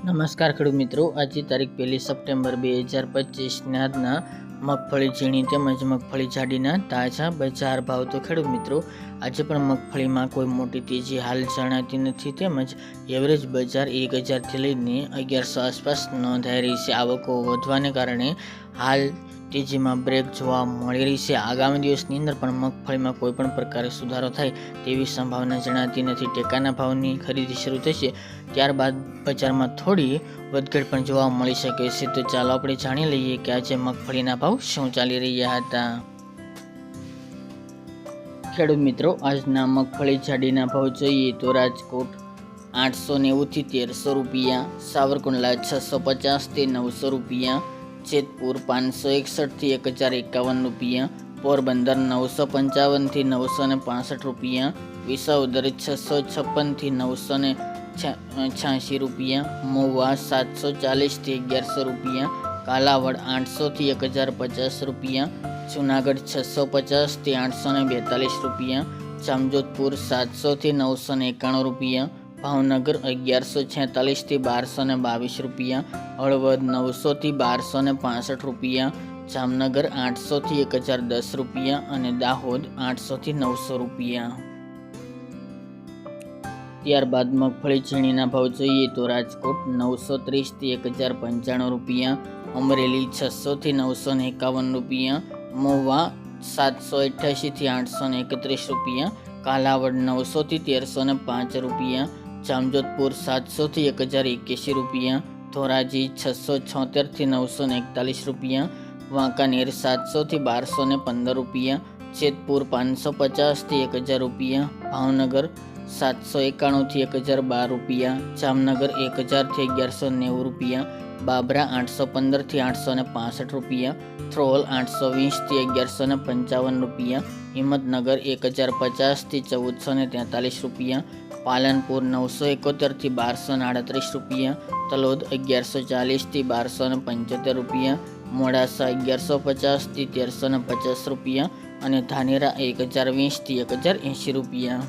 નમસ્કાર ખેડૂત મિત્રો, આજે તારીખ 1 સપ્ટેમ્બર 2025 આજના મગફળી ઝીણી તેમજ મગફળી જાડીના તાજા બજાર ભાવ. તો ખેડૂત મિત્રો, આજે પણ મગફળીમાં કોઈ મોટી તેજી હાલ જણાતી નથી તેમજ એવરેજ બજાર 1000થી લઈને 1100 આસપાસ નોંધાઈ રહી છે. આવકો વધવાને કારણે હાલ તેજીમાં બ્રેક જોવા મળી રહી છે. આગામી દિવસની અંદર પણ મગફળીમાં કોઈ પણ પ્રકારે સુધારો થાય તેવી સંભાવના જણાતી નથી. ટેકાના ભાવની ખરીદી શરૂ થશે ત્યારબાદ બજારમાં થોડી વધઘટ પણ જોવા મળી શકે છે. તો ચાલો આપણે જાણી લઈએ કે આજે મગફળીના ભાવ શું ચાલી રહ્યા હતા. ખેડૂત મિત્રો, આજના મગફળી જાડીના ભાવ જોઈએ તો રાજકોટ 890 થી 1300 રૂપિયા, સાવરકુંડલા 650 થી 900 રૂપિયા, જેતપુર 561 થી 1051 રૂપિયા, પોરબંદર 955 થી 965 રૂપિયા, વિસાવદર 656 થી 986 રૂપિયા, મહુવા 740 થી 1100 રૂપિયા, કાલાવડ 800 થી 1050 રૂપિયા, જુનાગઢ 650 થી 842 રૂપિયા, જામજોધપુર 700 થી 991 રૂપિયા, ભાવનગર 1146 થી 1222 રૂપિયા, હળવદ 900 થી 1265 રૂપિયા, જામનગર 800 થી 1010 રૂપિયા અને દાહોદ 800 થી 900 રૂપિયા. ત્યારબાદ મગફળી ઝીણીના ભાવ જોઈએ તો રાજકોટ 930 થી 1095 રૂપિયા, અમરેલી 600 થી 951 રૂપિયા, મહુવા 788 થી 831 રૂપિયા, કાલાવડ 900 થી 1305 રૂપિયા, જામજોધપુર 700 થી 1081 રૂપિયા, ધોરાજી 676 થી 941 રૂપિયા, વાંકાનેર 700 થી 1215 રૂપિયા, જેતપુર 550 થી 1000 રૂપિયા, ભાવનગર 791 થી 1012 રૂપિયા, જામનગર 1000 થી 1190 રૂપિયા, બાબરા 815 થી 865 રૂપિયા, થ્રોલ 820 થી 1155 રૂપિયા, હિંમતનગર 1050 થી 1443 રૂપિયા, પાલનપુર 971 થી 1238 રૂપિયા, તલોદ 1140 થી 1275 રૂપિયા, મોડાસા 1150 થી 1350 રૂપિયા અને ધાનેરા 1020 થી 1080 રૂપિયા.